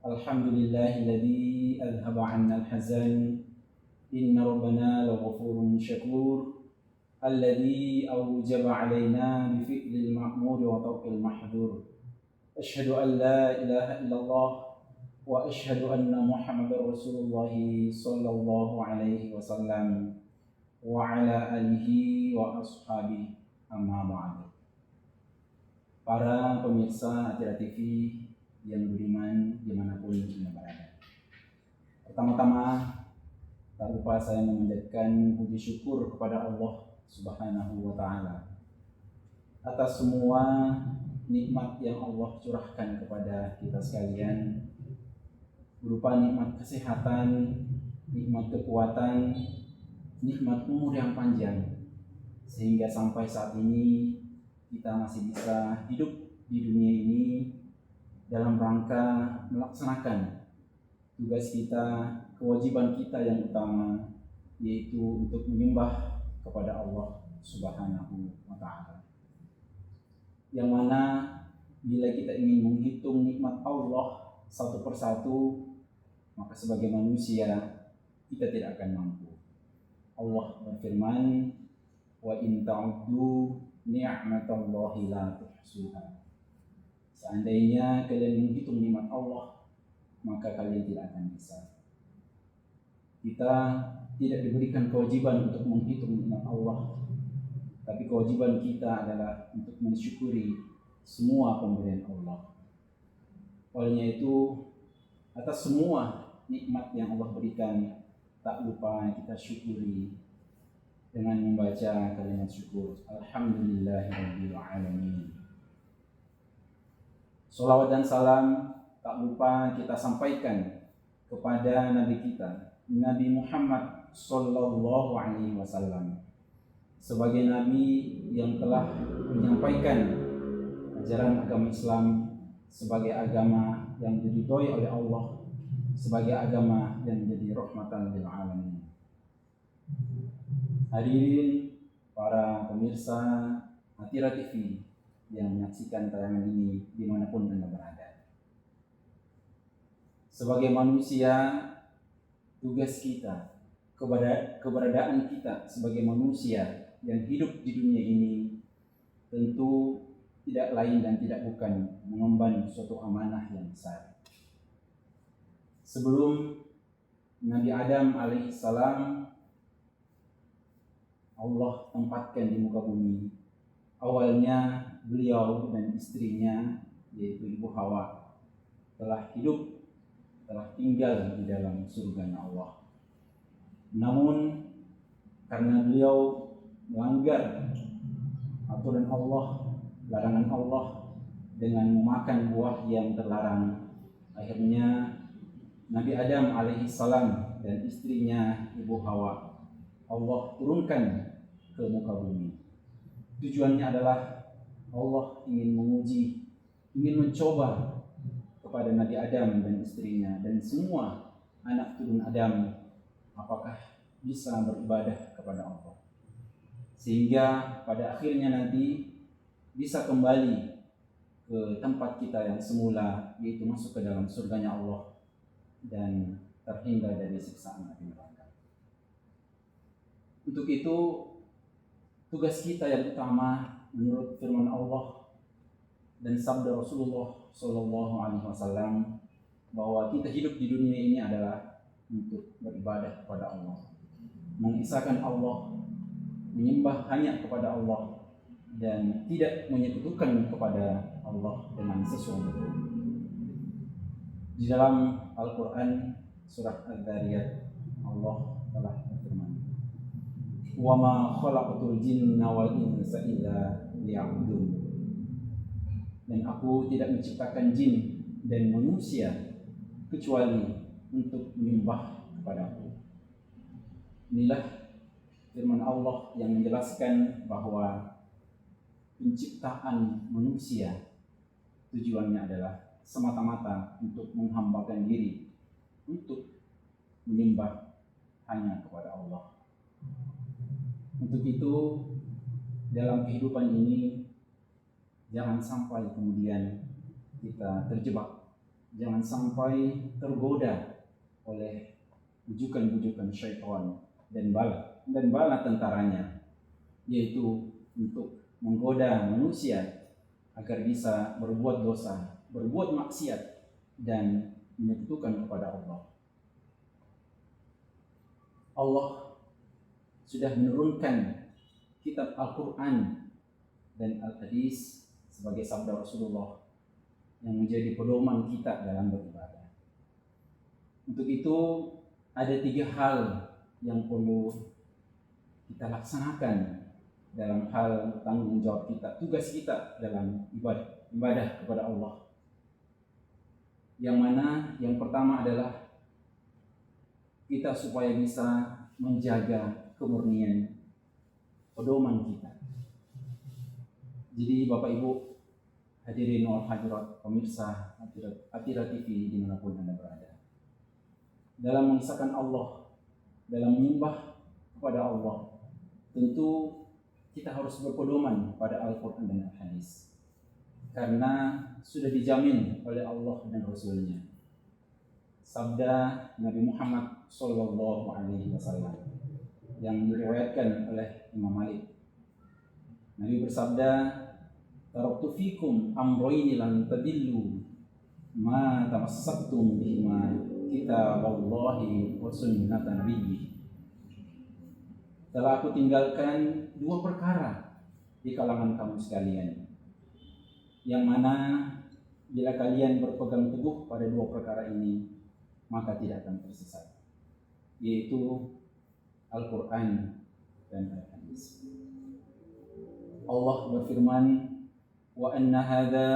Alhamdulillahilladzi adhhaba 'anna al-hazan. Inna rabbana laghafurun syakur. Alladzi awjaba 'alaina bi fi'lil ma'mur wa tarkil mahdur. Asyhadu an la ilaha illallah wa asyhadu anna Muhammadar Rasulullah sallallahu alaihi wasallam wa ala alihi wa ashabihi, amma ba'du. Para pemirsa Atira TV yang beriman dimanapun Anda berada. Pertama-tama, tak lupa saya memanjatkan puji syukur kepada Allah Subhanahu wa Ta'ala atas semua nikmat yang Allah curahkan kepada kita sekalian, berupa nikmat kesehatan, nikmat kekuatan, nikmat umur yang panjang, sehingga sampai saat ini kita masih bisa hidup di dunia ini dalam rangka melaksanakan tugas kita, kewajiban kita yang utama, yaitu untuk menyembah kepada Allah Subhanahu wa Ta'ala. Yang mana bila kita ingin menghitung nikmat Allah satu persatu, maka sebagai manusia kita tidak akan mampu. Allah berfirman, wa in ta'uddu ni'matallahi la tuhsuha. Seandainya kalian menghitung nikmat Allah, maka kalian tidak akan bisa. Kita tidak diberikan kewajiban untuk menghitung nikmat Allah, tapi kewajiban kita adalah untuk mensyukuri semua pemberian Allah. Olehnya itu, atas semua nikmat yang Allah berikan, tak lupa kita syukuri dengan membaca kalimat syukur. Alhamdulillahirabbil alamin. Shalawat dan salam tak lupa kita sampaikan kepada Nabi kita, Nabi Muhammad sallallahu alaihi wasallam, sebagai Nabi yang telah menyampaikan ajaran agama Islam sebagai agama yang diridhoi oleh Allah, sebagai agama yang menjadi rahmatan lil alamin. Hadirin para pemirsa Atira TV yang menyaksikan tayangan ini dimanapun Anda berada. Sebagai manusia, tugas kita, keberadaan kita sebagai manusia yang hidup di dunia ini tentu tidak lain dan tidak bukan mengemban suatu amanah yang besar. Sebelum Nabi Adam alaihissalam Allah tempatkan di muka bumi, awalnya beliau dan istrinya, yaitu Ibu Hawa, telah hidup, telah tinggal di dalam surganya Allah. Namun karena beliau melanggar aturan Allah, larangan Allah dengan memakan buah yang terlarang, akhirnya Nabi Adam alaihissalam dan istrinya Ibu Hawa Allah turunkan ke muka bumi. Tujuannya adalah Allah ingin menguji, ingin mencoba kepada Nabi Adam dan istrinya dan semua anak turun Adam, apakah bisa beribadah kepada Allah, sehingga pada akhirnya nanti bisa kembali ke tempat kita yang semula, yaitu masuk ke dalam surganya Allah dan terhindar dari siksaan api neraka. Untuk itu, tugas kita yang utama menurut firman Allah dan sabda Rasulullah sallallahu alaihi wasallam, bahwa kita hidup di dunia ini adalah untuk beribadah kepada Allah, mengisahkan Allah, menyembah hanya kepada Allah dan tidak menyekutukan kepada Allah dengan sesuatu. Di dalam Al-Quran surah Al-Dhariyat, Allah telah berfirman, wa ma khalaqatul jinna wal insa illa liya'budun. Dan aku tidak menciptakan jin dan manusia kecuali untuk menyembah kepadaku. Inilah firman Allah yang menjelaskan bahwa penciptaan manusia tujuannya adalah semata-mata untuk menghambakan diri, untuk menyembah hanya kepada Allah. Untuk itu, dalam kehidupan ini jangan sampai kemudian kita terjebak jangan sampai tergoda oleh bujukan-bujukan syaitan dan bala tentaranya, yaitu untuk menggoda manusia agar bisa berbuat dosa, berbuat maksiat dan menyekutukan kepada Allah. Allah sudah menurunkan kitab Al-Quran dan Al-Hadis sebagai sabda Rasulullah yang menjadi pedoman kita dalam beribadah. Untuk itu ada 3 hal yang perlu kita laksanakan dalam hal tanggung jawab kita, tugas kita dalam ibadah kepada Allah. Yang mana yang pertama adalah kita supaya bisa menjaga kemurnian pedoman kita. Jadi Bapak Ibu hadirin wal hadirat pemirsa Atira TV dimanapun Anda berada, dalam mengisahkan Allah, dalam menyembah kepada Allah, tentu kita harus berpedoman pada Al-Quran dan Al-Hadis, karena sudah dijamin oleh Allah dan Rasulnya. Sabda Nabi Muhammad SAW yang diriwayatkan oleh Imam Malik. Nabi bersabda, "Taraktu fikum amrayni lan tadillu ma tamassaktum bihima kitaballahi wa sunnata nabiyyi." Telah aku tinggalkan 2 perkara di kalangan kamu sekalian, yang mana bila kalian berpegang teguh pada 2 perkara ini, maka tidak akan tersesat, yaitu Al-Quran dan Al-Hadis. Allah berfirman, "Wa anna hadza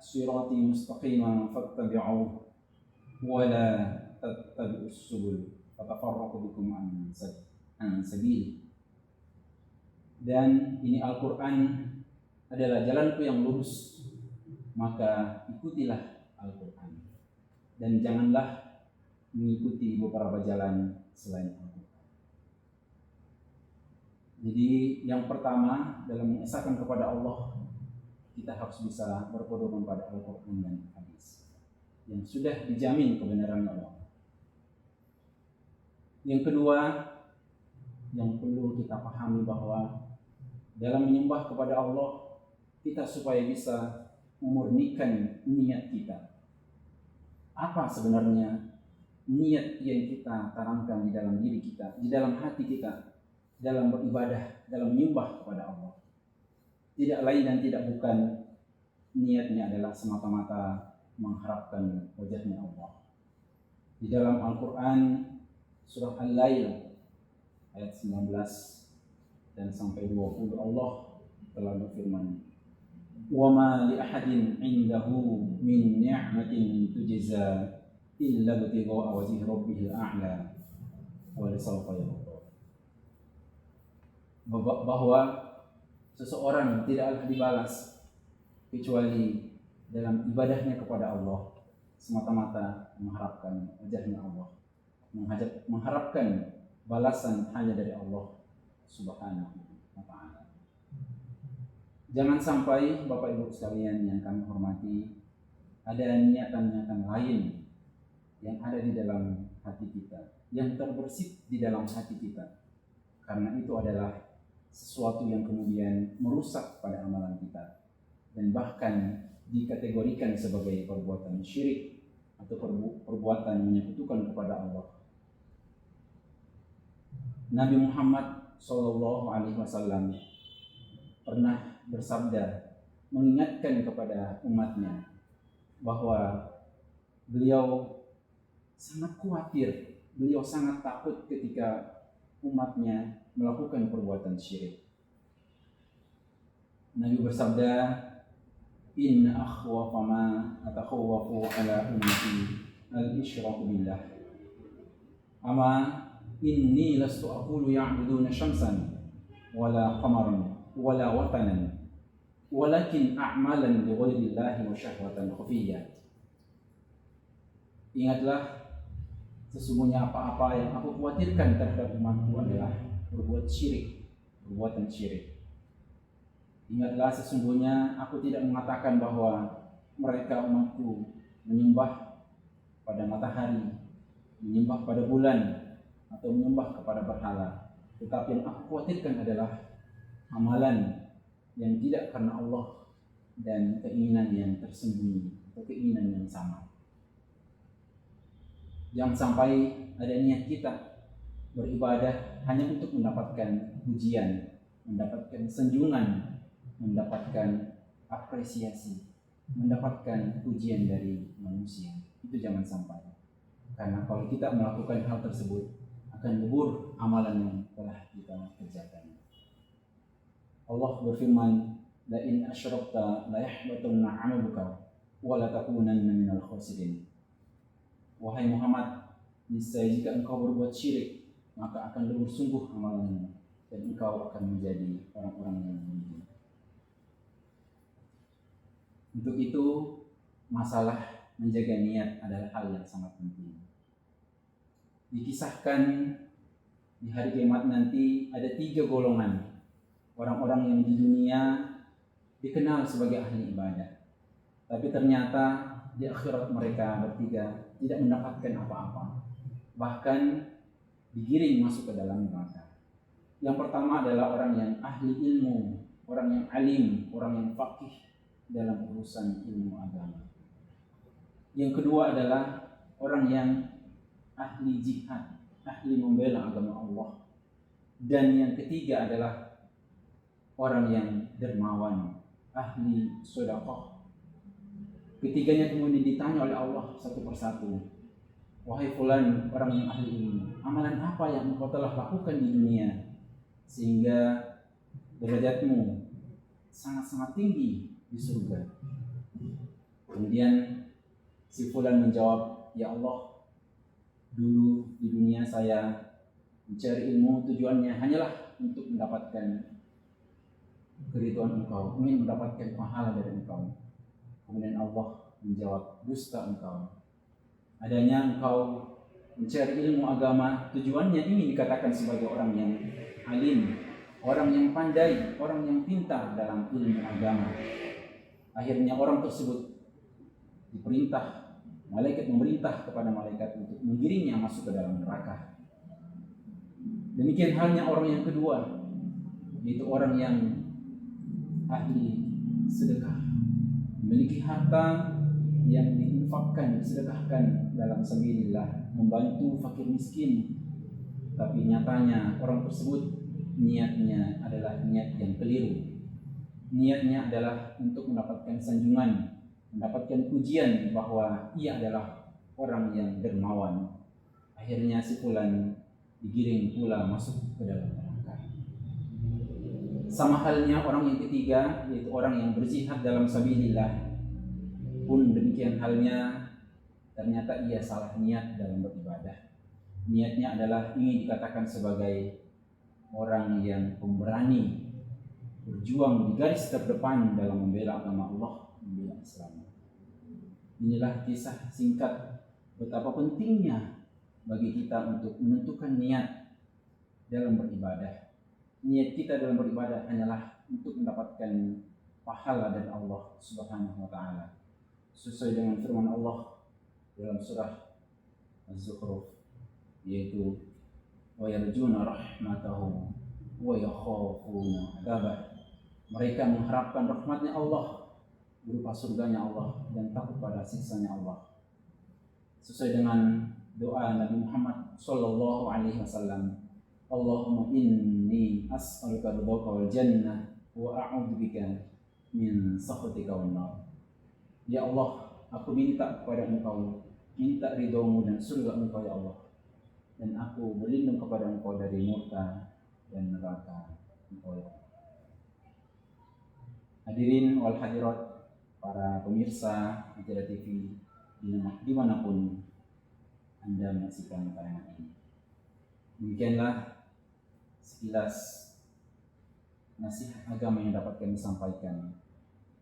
sirati mustaqiman fattabi'uhu wa la tattabi'us subul fatafarraqu bikum an sabili." Dan ini Al-Quran adalah jalanku yang lurus, maka ikutilah Al-Quran dan janganlah mengikuti beberapa jalan selain Al-Quran. Jadi yang pertama dalam mengesahkan kepada Allah, kita harus bisa berpedoman pada Al-Quran dan Hadis yang sudah dijamin kebenaran Allah. Yang kedua yang perlu kita pahami bahwa dalam menyembah kepada Allah, kita supaya bisa memurnikan niat kita. Apa sebenarnya niat yang kita tanamkan di dalam diri kita, di dalam hati kita, dalam beribadah, dalam menyembah kepada Allah? Tidak lain dan tidak bukan, niatnya adalah semata-mata mengharapkan wajahnya Allah. Di dalam Al-Quran surah Al-Lail ayat 19 dan sampai 20, Allah telah berfirman, "Wa ma li ahadin 'indahu min ni'matin tujza illa ibtigha'a wajhi rabbihil a'la wa la sawfa yarda." Bahwa seseorang tidaklah dibalas kecuali dalam ibadahnya kepada Allah, semata-mata mengharapkan wajahnya Allah, mengharapkan balasan hanya dari Allah Subhanahu wa ta'ala. Jangan sampai Bapak Ibu sekalian yang kami hormati, ada niatan-niatan lain yang ada di dalam hati kita, yang terbersit di dalam hati kita, karena itu adalah sesuatu yang kemudian merusak pada amalan kita dan bahkan dikategorikan sebagai perbuatan syirik atau perbuatan menyekutukan kepada Allah. Nabi Muhammad SAW pernah bersabda mengingatkan kepada umatnya bahwa beliau sangat khawatir, beliau sangat takut ketika umatnya melakukan perbuatan syirik. Nabi bersabda, "Inna akhwafa ma atakhawwafu ala ummati al-isyraku billah. Ama inni lastu aqulu ya'buduna syamsan wala qamaran wala watanan, walakin a'malan li ghairillahi wa syahwatan khafiyyah." Ingatlah, sesungguhnya apa-apa yang aku khawatirkan terhadap umatku adalah berbuat syirik, perbuatan syirik. Ingatlah, sesungguhnya aku tidak mengatakan bahwa mereka umatku menyembah pada matahari, menyembah pada bulan, atau menyembah kepada berhala. Tetapi yang aku khawatirkan adalah amalan yang tidak karena Allah dan keinginan yang tersembunyi atau keinginan yang sama. Jangan sampai ada niat kita beribadah hanya untuk mendapatkan pujian, mendapatkan sanjungan, mendapatkan apresiasi, mendapatkan pujian dari manusia. Itu jangan sampai. Karena kalau kita melakukan hal tersebut, akan lebur amalan yang telah kita kerjakan. Allah berfirman, "La in asyrakta la yahbatunna 'amaluka wa la takunanna minal khasirin." Wahai Muhammad, niscaya jika engkau berbuat syirik, maka akan lebur sungguh amalanmu dan engkau akan menjadi orang-orang yang merugi. Untuk itu, masalah menjaga niat adalah hal yang sangat penting. Dikisahkan di hari kiamat nanti ada 3 golongan orang-orang yang di dunia dikenal sebagai ahli ibadah, tapi ternyata di akhirat mereka bertiga tidak mendapatkan apa-apa, bahkan digiring masuk ke dalam neraka. Yang pertama adalah orang yang ahli ilmu, orang yang alim, orang yang faqih dalam urusan ilmu agama. Yang kedua adalah orang yang ahli jihad, ahli membela agama Allah. Dan yang ketiga adalah orang yang dermawan, ahli sedekah. Ketiganya kemudian ditanya oleh Allah satu persatu, "Wahai fulan, orang yang ahli ilmu, amalan apa yang engkau telah lakukan di dunia sehingga derajatmu sangat-sangat tinggi di surga?" Kemudian si fulan menjawab, "Ya Allah, dulu di dunia saya mencari ilmu tujuannya hanyalah untuk mendapatkan keridhaan engkau, ingin mendapatkan pahala dari engkau." Kemudian Allah menjawab, "Dusta engkau. Adanya engkau mencari ilmu agama tujuannya ingin dikatakan sebagai orang yang alim, orang yang pandai, orang yang pintar dalam ilmu agama. Akhirnya orang tersebut diperintah, malaikat memerintah kepada malaikat untuk menggiringnya masuk ke dalam neraka. Demikian halnya orang yang kedua, yaitu orang yang ahli sedekah, memiliki harta yang diinfakkan, disedekahkan dalam sabilillah, membantu fakir miskin, tapi nyatanya orang tersebut niatnya adalah niat yang keliru. Niatnya adalah untuk mendapatkan sanjungan, mendapatkan pujian bahwa ia adalah orang yang dermawan. Akhirnya si fulan digiring pula masuk ke dalam neraka. Sama halnya orang yang ketiga, yaitu orang yang berjihad dalam sabilillah, pun demikian halnya, ternyata ia salah niat dalam beribadah. Niatnya adalah ingin dikatakan sebagai orang yang pemberani, berjuang di garis terdepan dalam membela agama Allah, membela Islam. Inilah kisah singkat betapa pentingnya bagi kita untuk menentukan niat dalam beribadah. Niat kita dalam beribadah hanyalah untuk mendapatkan pahala dari Allah Subhanahu wa taala. Sesuai dengan firman Allah dalam surah Az-Zukhruf, yaitu wa yarjuna rahmatahu wa yakhafuna 'adzabah. Mereka mengharapkan rahmatnya Allah berupa surganya Allah dan takut pada siksanya Allah. Sesuai dengan doa Nabi Muhammad sallallahu alaihi wasallam, Allahumma inni as'aluka ridhaka wal jannah wa a'udzubika min sakhatika wan nar. Ya Allah, aku minta kepada Engkau, minta ridhamu dan surga Engkau ya Allah, dan aku berlindung kepada Engkau dari murka dan neraka Engkau ya Allah. Hadirin wal hadirat, para pemirsa Ajadah TV dimanapun Anda menyaksikan tayangan ini. Demikianlah sekilas nasihat agama yang dapat kami sampaikan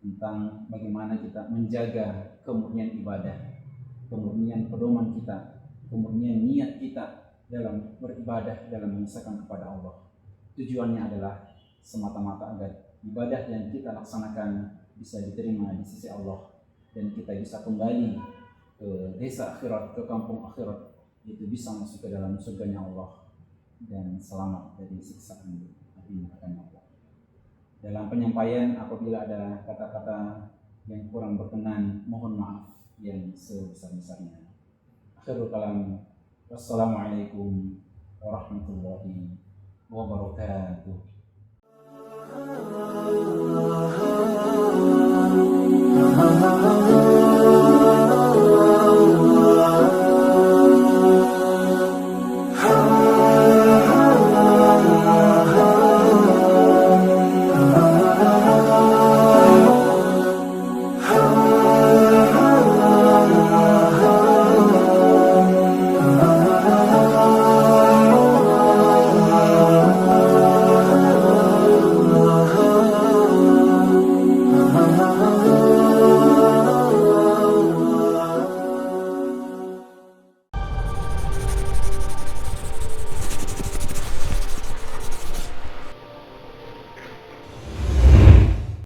tentang bagaimana kita menjaga kemurnian ibadah, kemurnian pedoman kita, kemurnian niat kita dalam beribadah, dalam mengesahkan kepada Allah. Tujuannya adalah semata-mata agar ibadah yang kita laksanakan bisa diterima di sisi Allah dan kita bisa kembali ke desa akhirat, ke kampung akhirat, itu bisa masuk ke dalam surganya Allah dan selamat dari siksaan api neraka Allah. Dalam penyampaian apabila ada kata-kata yang kurang berkenan, mohon maaf yang sebesar-besarnya. Akhirul kalam, wassalamualaikum warahmatullahi wabarakatuh.